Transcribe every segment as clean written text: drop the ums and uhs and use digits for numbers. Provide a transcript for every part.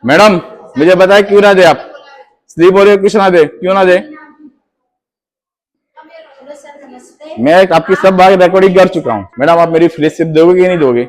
Madam मुझे बताए क्यों ना दे आप? स्लीप हो रही है, क्यों ना दे, क्यों ना दे? मैं आपकी सब बात रिकॉर्डिंग कर चुका हूँ। मैडम आप मेरी फीस सिर्फ दोगे कि नहीं दोगे?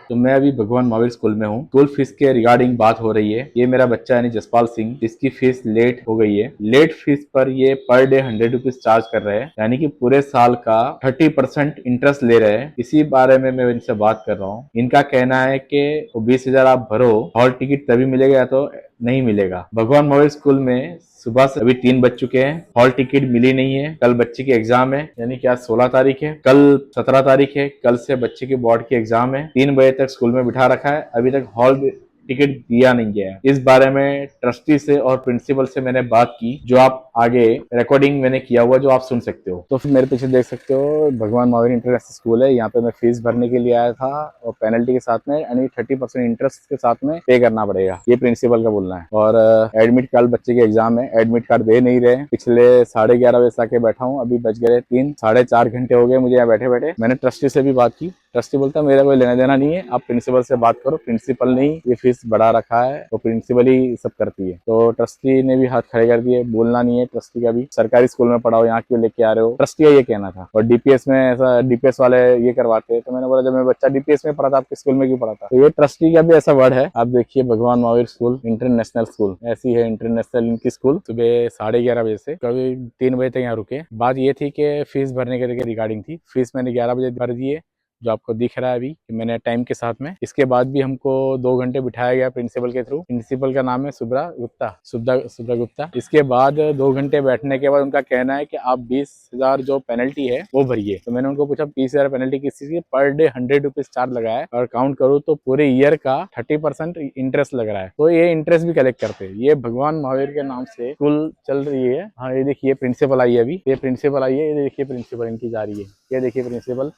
तो मैं अभी भगवान महावीर स्कूल में हूँ। स्कूल फीस के रिगार्डिंग बात हो रही है। ये मेरा बच्चा यानी जसपाल सिंह, इसकी फीस लेट हो गई है। लेट फीस पर ये पर डे 100 रुपीज चार्ज कर रहे हैं, यानी कि पूरे साल का 30% इंटरेस्ट ले रहे हैं। इसी बारे में मैं इनसे बात कर रहा हूँ। इनका कहना है कि 20,000 आप भरो, हॉल टिकट तभी मिलेगा या तो नहीं मिलेगा। भगवान महावीर स्कूल में सुबह से अभी 3 बज चुके हैं, हॉल टिकट मिली नहीं है। कल बच्चे की एग्जाम है, यानी कि आज 16 तारीख है, कल 17 तारीख है। कल से बच्चे की बोर्ड की एग्जाम है। 3 बजे तक स्कूल में बिठा रखा है, अभी तक हॉल टिकट दिया नहीं गया है। इस बारे में ट्रस्टी से और प्रिंसिपल से मैंने बात की, जो आप आगे रिकॉर्डिंग मैंने किया हुआ, जो आप सुन सकते हो। तो फिर मेरे पीछे देख सकते हो भगवान महावीर इंटरनेशनल स्कूल है। यहाँ पे मैं फीस भरने के लिए आया था और पेनल्टी के साथ में यानी 30% इंटरेस्ट के साथ में पे करना पड़ेगा, ये प्रिंसिपल का बोलना है। और एडमिट कार्ड, बच्चे के एग्जाम है, एडमिट कार्ड दे नहीं रहे। पिछले 11:30 बजे से आके बैठा हूँ, अभी बज गए 3, 4.5 घंटे हो गए मुझे यहाँ बैठे बैठे। मैंने ट्रस्टी से भी बात की, ट्रस्टी बोलता है मेरा कोई लेना देना नहीं है, आप प्रिंसिपल से बात करो। प्रिंसिपल ने ये फीस बढ़ा रखा है, तो प्रिंसिपल ही सब करती है। तो ट्रस्टी ने भी हाथ खड़े कर दिए, बोलना नहीं है ट्रस्टी का भी। सरकारी स्कूल में पढ़ाओ, यहाँ क्यों लेके आ रहे हो, ट्रस्टी का ये कहना था। और डीपीएस में ऐसा, डीपीएस वाले ये करवाते हैं। तो मैंने बोला जब मेरा बच्चा डीपीएस में पढ़ा था, आपके स्कूल में क्यों पढ़ा था? तो ये ट्रस्टी का भी ऐसा वर्ड है। आप देखिए भगवान महावीर स्कूल इंटरनेशनल स्कूल, ऐसी है इंटरनेशनल इनकी स्कूल। सुबह 11:30 बजे से कभी 3 बजे तक यहाँ रुके। बात ये थी कि फीस भरने के रिगार्डिंग थी। फीस मैंने 11 बजे भर दी है, जो आपको दिख रहा है अभी कि मैंने टाइम के साथ में। इसके बाद भी हमको 2 घंटे बिठाया गया प्रिंसिपल के थ्रू। प्रिंसिपल का नाम है सुब्रा गुप्ता। इसके बाद 2 घंटे बैठने के बाद उनका कहना है कि आप 20,000 जो पेनल्टी है वो भरिए। तो मैंने उनको पूछा 20,000 पेनल्टी किस चीज की? पर डे 100 रुपीज चार्ज लगा है, और काउंट करूँ तो पूरे ईयर का 30% इंटरेस्ट लग रहा है। तो ये इंटरेस्ट भी कलेक्ट करते हैं। ये भगवान महावीर के नाम से स्कूल चल रही है। हाँ ये देखिए प्रिंसिपल आई है, अभी ये प्रिंसिपल आई है, ये देखिए प्रिंसिपल इनकी जा रही है, ये देखिए प्रिंसिपल,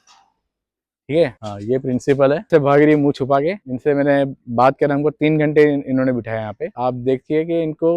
ठीक है। हाँ ये प्रिंसिपल है, से भाग रही है मुंह छुपा के। इनसे मैंने बात करा, हमको 3 घंटे इन्होंने बिठाया यहाँ पे। आप देखिए कि इनको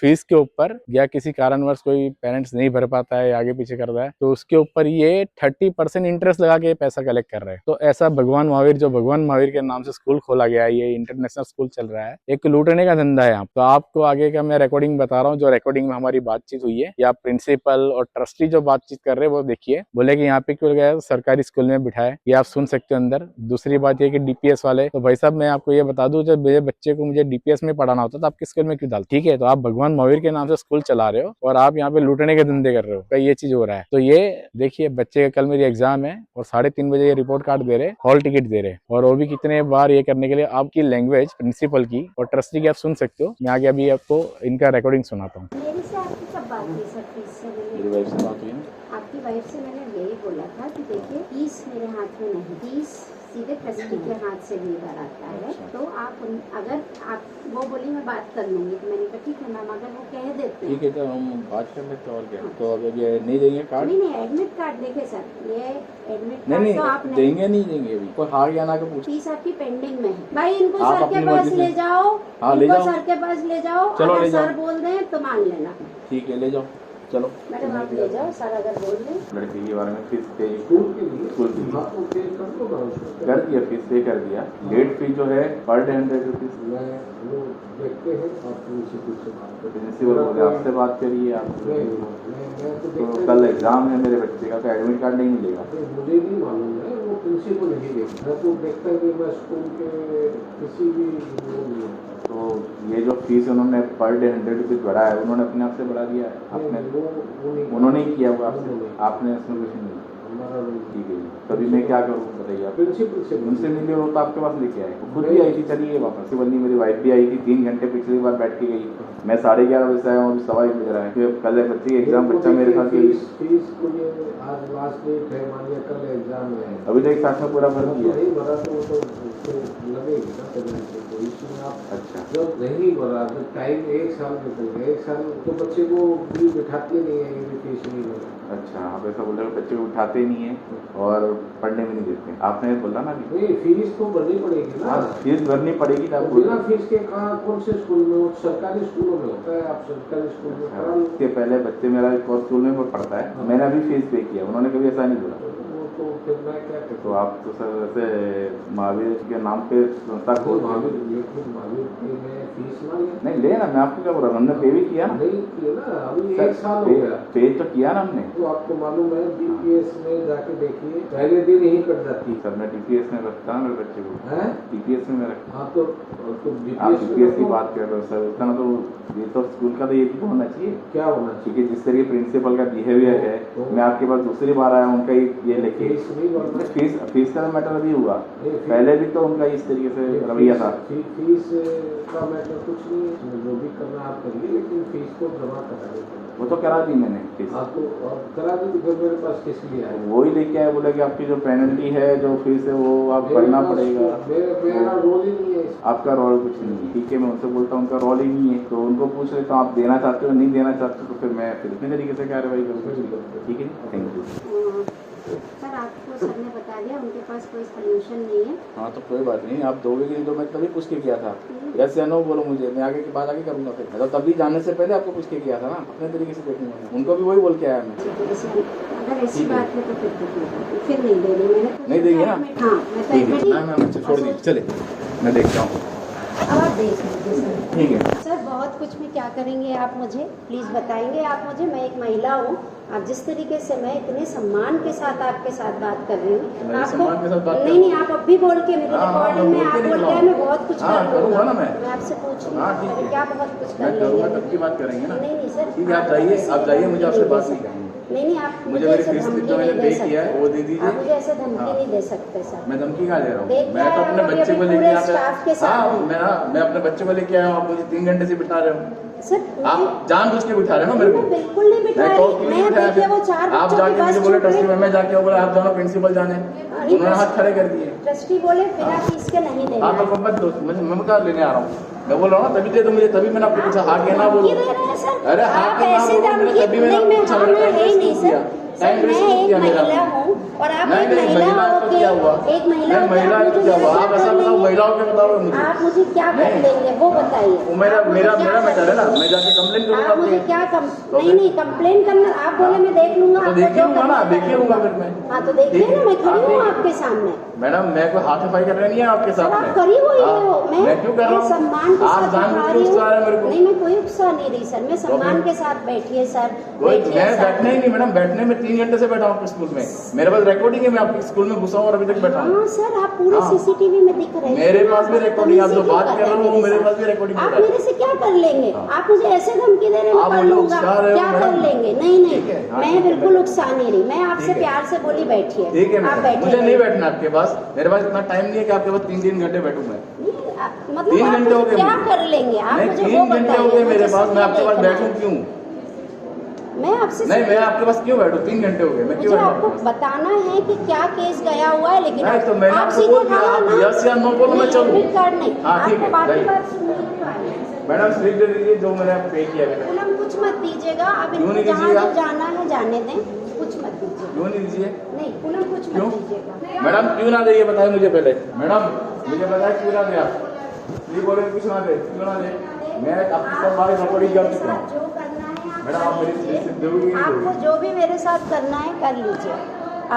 फीस के ऊपर या किसी कारणवश कोई पेरेंट्स नहीं भर पाता है, आगे पीछे कर रहा है, तो उसके ऊपर ये 30% इंटरेस्ट लगा के पैसा कलेक्ट कर रहे हैं। तो ऐसा भगवान महावीर, जो भगवान महावीर के नाम से स्कूल खोला गया है, ये इंटरनेशनल स्कूल चल रहा है, एक लूटने का धंधा है। तो आपको आगे का मैं रिकॉर्डिंग बता रहा हूँ, जो रिकॉर्डिंग में हमारी बातचीत हुई है, या प्रिंसिपल और ट्रस्टी जो बातचीत कर रहे हैं वो देखिए। बोले कि यहाँ पे क्यों गया, सरकारी स्कूल में बिठाए, ये आप सुन सकते हो अंदर। दूसरी बात ये कि डीपीएस वाले, तो भाई साहब मैं आपको ये बता दूं, जब मेरे बच्चे को मुझे डीपीएस में पढ़ाना होता तो आपके स्कूल में क्यों डाल? ठीक है, तो आप भगवान महावीर के नाम से स्कूल चला रहे हो और आप यहाँ पे लूटने के धंधे कर रहे हो, ये चीज हो रहा है। तो ये देखिए बच्चे का कल मेरी एग्जाम है और 3:30 बजे ये रिपोर्ट कार्ड दे रहे, हॉल टिकट दे रहे, और वो भी कितने बार ये करने के लिए। आपकी लैंग्वेज प्रिंसिपल की और ट्रस्टी की आप सुन सकते हो। मैं आगे अभी आपको इनका रिकॉर्डिंग सुनाता हूँ। आपकी वाइफ से मैंने यही बोला था कि देखिए फीस मेरे हाथ में नहीं, फीस सीधे ट्रस्टी के हाथ से लेकर आता है। तो आप अगर आप वो बोली मैं बात कर लूंगी, तो मैंने कहा ठीक है मैम, अगर वो कह देते हैं ठीक है तो हम बात कर लेते हैं और क्या। तो अब ये नहीं देंगे कार्ड? नहीं एडमिट कार्ड देखे सर, ये एडमिट कार्ड नहीं तो आप देंगे नहीं देंगे अभी, कोई हार गया ना के पूछ। फीस आपकी पेंडिंग में है भाई, इनको सर के पास ले जाओ। हाँ ले जाओ, सर के पास ले जाओ। चलो ले जाओ, सर बोल दें तो मान लेना। ठीक है ले जाओ, चलो मैडम आप ले जाओ, सर अगर बोल दें। लड़के के बारे में फीस पे स्कूल की कर दिया, फीस पे कर दिया। लेट फीस जो है पर डे 100 रुपीज देखते हैं। आप प्रिंसिपल बोले आपसे बात करिए आप। तो कल एग्जाम है मेरे बच्चे का, तो एडमिट कार्ड नहीं मिलेगा। मुझे नहीं मालूम है, वो प्रिंसिपल नहीं देखता। मैं तो देखता है कि मैं स्कूल के किसी भी। तो ये जो फीस उन्होंने पर डे 100 रुपीज बढ़ाया है, उन्होंने अपने आप से बढ़ा दिया है? आपने उन्होंने ही किया हुआ आपने इसमें कुछ नहीं। ठीक है, तभी मैं क्या करूँ बताइए आप? प्रिंसिपल से उनसे मिले हो तो आपके पास लेके आए, खुद भी आई थी, चलिए वापस से बनी। मेरी वाइफ भी आई थी, 3 घंटे पिछली बार बैठ के गई। मैं 11:30 बजे से आया हूँ, 1:15 बज रहा है। फिर कल बच्चे की एग्जाम, बच्चा मेरे साथ फीस को ये आज लास्ट डेट है, मान लिया कल एग्जाम है, अभी तो एक साथ में पूरा भर दिया। नहीं भरा तो वो तो लगेगी ना पेनल्टी। तो इसमें आप अच्छा जब नहीं भरा तो टाइम 1 साल निकल गया। 1 साल तो बच्चे को भी बिठाते नहीं है, ये भी फीस नहीं भरा। अच्छा, आप ऐसा बोल रहे हो बच्चे को उठाते नहीं है और पढ़ने में नहीं देते। आपने बोला ना कि नहीं फीस तो भरनी पड़ेगी ना। फीस भरनी पड़ेगी ना। बिना फीस के कहाँ, कौन से स्कूल में? सरकारी स्कूलों में होता है, आप सरकारी स्कूल में करा लो। इसके पहले बच्चे मेरा एक और स्कूल में पढ़ता है, मैंने अभी फीस पे किया, उन्होंने कभी ऐसा नहीं बोला। वो तो फिर मैं क्या तो करूँ? आप तो सर वैसे महावीर के नाम पे संस्था खोल महावीर लेकिन महावीर की मैं फीस ना ले नहीं ले ना, मैं आपको क्या बोल रहा हूँ, हमने पे भी किया ना। नहीं किया ना, अभी सर, 1 साल हो पे- गया। पे तो किया ना हमने। तो आपको मालूम है DPS में जाके देखिए पहले दिन ही कट जाती सर मैं DPS में रखता हूँ मेरे बच्चे को, है। DPS में मैं रखता हाँ तो हूँ। DPS आप में DPS की रखो। बात कर रहे हो सर, उसका ना तो ये तो स्कूल का तो ये भी तो होना चाहिए, क्या होना चाहिए? क्योंकि जिस तरीके प्रिंसिपल का बिहेवियर है, मैं आपके पास दूसरी बार आया उनका ये लेके फीस नहीं भरना। फीस का मैटर अभी हुआ, नहीं, पहले भी तो उनका इस तरीके से रवैया था। फीस का मैटर कुछ नहीं है, इसमें जो भी करना आप करिए, लेकिन फीस को जमा करा देते वो तो करा दी मैंने फीस, हाँ तो और करा दी, फिर मेरे पास किस लिए आए? वो ही लेके आए, बोला कि आपकी जो पेनल्टी है जो फीस है वो आप भरना पड़ेगा। मेरा रोल ही नहीं है इसमें। आपका रोल कुछ नहीं है, ठीक है, मैं उनसे बोलता हूँ उनका रोल ही नहीं है, तो उनको पूछ लेता हूँ आप देना चाहते हो नहीं देना चाहते हो, तो फिर मैं फिर इतने तरीके से कार्रवाई करूँगा। ठीक है, थैंक यू। सर आपको सर ने बता दिया उनके पास कोई सोल्यूशन नहीं है। हाँ तो कोई बात नहीं, आप दोगे कि नहीं तो मैं तभी पूछ के किया था, यस या नो बोलो मुझे, मैं आगे की बात आगे करूँगा। फिर मैं तो तभी जानने से पहले आपको पूछ के किया था ना, अपने तरीके से देखूंगा, उनको भी वही बोल के आया मैं। अगर ऐसी ठीक है। बात है तो फिर नहीं दे रही मैंने तो नहीं देंगे ना? हाँ मैं तो ठीक है, admit ही- मैम छोड़ दीजिए, चले मैं देखता हूँ। अब आप देख लीजिए सर। ठीक है सर बहुत कुछ में क्या करेंगे आप मुझे प्लीज़ बताएंगे आप मुझे, मैं एक महिला हूँ, आप जिस तरीके से मैं इतने सम्मान के साथ आपके साथ बात कर रही हूँ मैं सम्मान के साथ बात कर नहीं नहीं आप अब भी बोल के मेरी हाँ, हाँ, रिकॉर्डिंग में मैं आप बोल के बोल निकला के हूँ। मैं बहुत कुछ हाँ, कर करूँगा ना मैं। आपसे पूछ रही हाँ, ठीक हूँ है। क्या बहुत कुछ मैं कर करूँगा लेंगे तब की बात करेंगे ना। नहीं नहीं सर ठीक है, आप जाइए, ऐसे आप जाइए, मुझे आपसे धमकी बात दे नहीं करनी। नहीं नहीं आप मुझे मेरी ऐसे फीस धमकी जो मैंने नहीं पे दे किया है सकते। वो दे दीजिए। आप मुझे ऐसे धमकी हाँ। नहीं दे सकते सर। मैं धमकी कहाँ दे रहा हूँ, देखिए, मैं तो अपने आप बच्चे को अभी लेके पूरे आता स्टाफ के साथ हाँ हैं। मैं अपने बच्चे को लेके आया हूँ, आप मुझे 3 घंटे से बिठा रहे हो, सर आप जानबूझ के बिठा रहे हो ना मेरे को। मैं बिल्कुल नहीं बिठा मैं रही क्यों नहीं मैं बिठाया देखिए वो फिर? 4 आप बच्चों की जाके बस मुझे बोले छूट गई। ट्रस्टी में, मैं जाके बोला आप जानो प्रिंसिपल जाने, उन्होंने हाथ खड़े कर दिए। ट्रस्टी बोले बिना फीस के नहीं देना हाँ तो मत दो, मैं कहाँ लेने आ रहा हूँ, मैं बोल रहा हूँ ना तभी दे दो मुझे, तभी मैंने आपको पूछा हाँ के ना बोलो। धमकी दे रहे हैं सर। अरे हाँ आप के ना ऐसे बोलो, धमकी तभी मैंने नहीं मैं पूछा, हाँ मैंने मैं टाइम है वेस्ट नहीं क्यों सर किया? सर टाइम वेस्ट मैं क्यों एक किया मेरा? महिला हूँ और आप नहीं, एक नहीं, महिला महिला तो क्या हुआ? होके एक महिला नहीं, होके महिला आप तो मुझे क्या हुआ? क्या आप कर ऐसा बताओ, लेंगे? महिलाओं के बताओ मुझे। आप मुझे क्या कर नहीं। लेंगे वो बताइए। वो मेरा आप मुझे मेरा क्या मेरा कर मैटर है ना, लेंगे? मैं जाके कंप्लेन करूंगा आप मुझे अपनी। क्या तो नहीं नहीं कंप्लेन करना आप बोले मैं देख लूंगा तो आपको देखिए जो लूंगा ना, करना है देखिए लूंगा फिर मैं। हाँ तो देखिए ना मैं खड़ी हूँ आप आपके सामने। मैडम मैं कोई हाथ सफाई कर रही नहीं है आपके सर साथ आप में। करी हुई हाँ, हो मैं क्यों कर रहा हूँ? सम्मान के आप साथ जानबूझ बैठा के रही हूँ उकसा रहे हैं मेरे को। नहीं मैं कोई उकसा नहीं रही सर मैं सम्मान के साथ बैठिए सर कोई बैठिए मैं सर। बैठना ही नहीं मैडम, बैठने में 3 घंटे से बैठा हूँ आपके स्कूल में, मेरे पास रिकॉर्डिंग है, मैं आपके स्कूल में घुसा हूँ और अभी तक बैठा हूँ। हाँ सर आप पूरे हाँ। सीसीटीवी में दिख रहे हैं मेरे पास भी रिकॉर्डिंग, आप जो बदतमीजी बात कर रहे हो वो क्यों मेरे कर पास रहे भी रिकॉर्डिंग हैं? हो आप रहा है। मेरे से क्या कर लेंगे? हाँ। आप मुझे ऐसे धमकी दे रहे हैं आप मैं कर मुझे लूंगा उकसा रहे हो क्या कर मैडम। लेंगे? नहीं ठीक है, हाँ, मैं ठीक है, बिल्कुल मैं- उकसा नहीं रही मैं आपसे ठीक है। प्यार से बोली बैठिए ठीक है आप मैडम, बैठे मुझे नहीं रहिए। बैठना आपके पास, मेरे पास इतना टाइम नहीं है कि आपके पास 3 घंटे बैठूं मैं। मतलब 3 आप घंटे हो मुझे गए क्या मुझे। कर लेंगे आप नहीं, मुझे वो 3 घंटे हो गए बताइए मेरे मुझे पास, सिर्फ मैं ये आपके पास देखना बैठूं है। क्यों? मैं आपसे नहीं मैं आपके पास क्यों बैठूं? 3 घंटे हो गए, मैं क्यों मुझे बैठूं आपको आपके पास? बताना है कि क्या केस गया हुआ है लेकिन नहीं, तो मैंने आप आपको सीधे बोल दिया, कहा आप ना यस या नो बोलो, मैं नहीं, चलूं। एडमिट कार्ड नहीं हाँ, ठीक आपको है, बाकी जाइए। बात सुननी मैडम स्लिप दे दीजिए जो मैंने आपको पे किया है। पूनम कुछ मत दीजिएगा अब क्यों इनको नहीं जहाँ दीजिएगा? जो जाना है जाने दें कुछ मत दीजिएगा क्यों नहीं दीजिए नहीं पूनम कुछ क्यों? मत दीजिएगा मैडम क्यों ना दे ये बताए मुझे पहले, मैडम मुझे बताए क्यों ना दे, आप प्लीज बोले कुछ ना दे, क्यों ना दे? मैं आपकी सब बात रिकॉर्डिंग कर चुका हूँ। जो करना है मैडम आप मेरी कीजिए। स्लिप दोगी कि नहीं आपको दोगी? जो भी मेरे साथ करना है कर लीजिए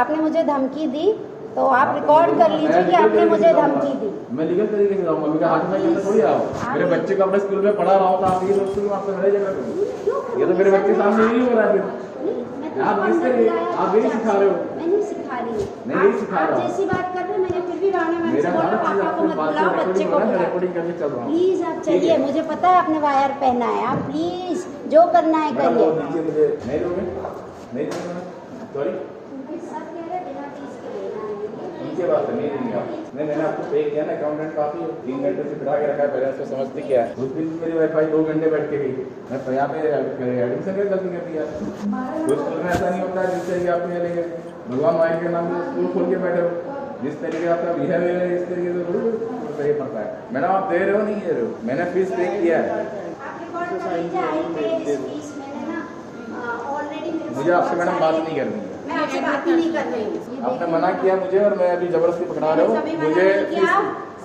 आपने मुझे धमकी दी तो आप रिकॉर्ड कर लीजिए कि आपने मुझे धमकी दी मैं लीगल तरीके से जाऊंगा, मैं हाथ में करना थोड़ी आओ। मेरे बच्चे को अपने स्कूल में पढ़ा रहा हूँ तो आप ये सोचते हो आपसे लड़ाई झगड़ा करूँ? ये तो मेरे बच्चे के सामने नहीं हो रहा है फिर। आप किस तरह आप यही सिखा रहे हो? मैं नहीं सिखा रही हूँ नहीं, यही सिखा आप रहा हूँ। जैसी बात कर रहे हैं मैंने फिर भी राणा मैम से मेरा बोला हर चीज पापा को आपके मत पास बुलाओ बच्चे रिकॉर्डिंग को हो रहा है, मैं बुलाओ रिकॉर्डिंग करके चल रहा हूँ। प्लीज आप ठीक चलिए है। मुझे पता है आपने वायर पहना है आप प्लीज जो करना है मैडम वो करिए दीजिए मुझे, नहीं दोगे? नहीं दोगे मैडम? सॉरी सर कह रहे बिना फीस के लेना है उनके बात नहीं देंगे आप। नहीं मैंने आपको पे किया ना, अकाउंटेंट काफी है, 3 घंटे से बिठा के रखा है, पहले उसको समझते क्या है। उस दिन मेरी वाईफाई 2 घंटे बैठ के गई, मैं तो यहाँ पे एडमिशन क्या गलती कर दिया। तो स्कूल में ऐसा नहीं होता है जिस तरीके आपने ले गए, भगवान माई के नाम से स्कूल खोल के बैठे हो, जिस तरीके आपका बिहेवियर है इस तरीके से रूल सही पड़ता है। मैडम आप दे रहे हो नहीं दे रहे हो? मैंने फीस पे किया है, आप रिकॉर्ड कर लीजिए आई पे इस फीस मैंने ना ऑलरेडी मुझे आपसे मैडम बात नहीं करनी है। मैं आपसे बात ही नहीं कर रही हूँ आपने मना किया मुझे और मैं अभी जबरदस्ती पकड़ा रहा हूँ मुझे।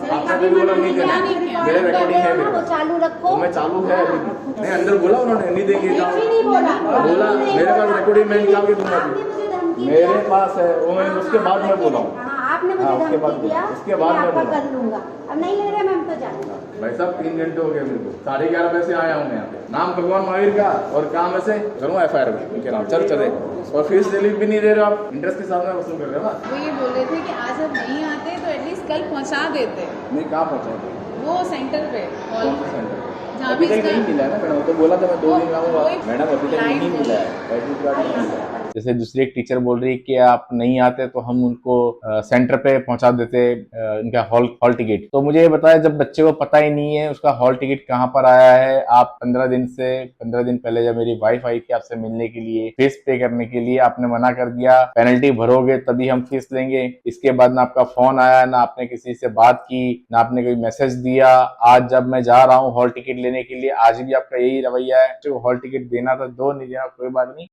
आपने मैंने भी बोला नहीं देना, मेरे रिकॉर्डिंग है मेरे वो पास, चालू रखो। वो मैं चालू है अभी। नहीं अंदर बोला उन्होंने नहीं देंगे, कुछ भी नहीं बोला। बोला मेरे पास रिकॉर्डिंग मैं निकाल के दूंगा आपने मुझे धमकी मेरे दिया। पास है वो, मैं उसके बाद मैं बोला हूँ। हाँ, आपने मुझे हाँ, उसके बाद धमकी दिया, उसके बाद मैं आपका बोला। कर लूंगा। अब नहीं ले रहे मैम तो जाने। भाई साहब 3 घंटे हो गए मेरे को, 11:30 बजे से आया हूँ मैं यहाँ पे, नाम भगवान महावीर का और काम ऐसे करूँगा FIR के नाम चल चले, और फीस रिलीफ भी नहीं दे रहे हो आप, इंटरेस्ट के साथ में वसूल कर रहे हो ना। वो ये बोल रहे थे कि आज आप नहीं आते तो एटलीस्ट कल पहुंचा देते, नहीं कहाँ पहुँचाएंगे, वो सेंटर पे हॉल कौन सा सेंटर जहाँ अभी पे तक नहीं मिला है ना मैडम, वो तो बोला था मैं 2 दिन में आऊँगा, वही मैडम अभी तक नहीं मिला है, एडमिट कार्ड नहीं मिला है। जैसे दूसरी एक टीचर बोल रही है कि आप नहीं आते तो हम उनको सेंटर पे पहुंचा देते इनका हॉल टिकट। तो मुझे ये बताया जब बच्चे को पता ही नहीं है उसका हॉल टिकट कहाँ पर आया है, आप 15 दिन पहले जब मेरी वाइफ आई थी आपसे मिलने के लिए, फीस पे करने के लिए, आपने मना कर दिया, पेनल्टी भरोगे तभी हम फीस लेंगे। इसके बाद ना आपका फोन आया, ना आपने किसी से बात की, ना आपने कोई मैसेज दिया। आज जब मैं जा रहा हूँ हॉल टिकट लेने के लिए, आज भी आपका यही रवैया है, जो हॉल टिकट देना था दो, नहीं देना कोई बात नहीं,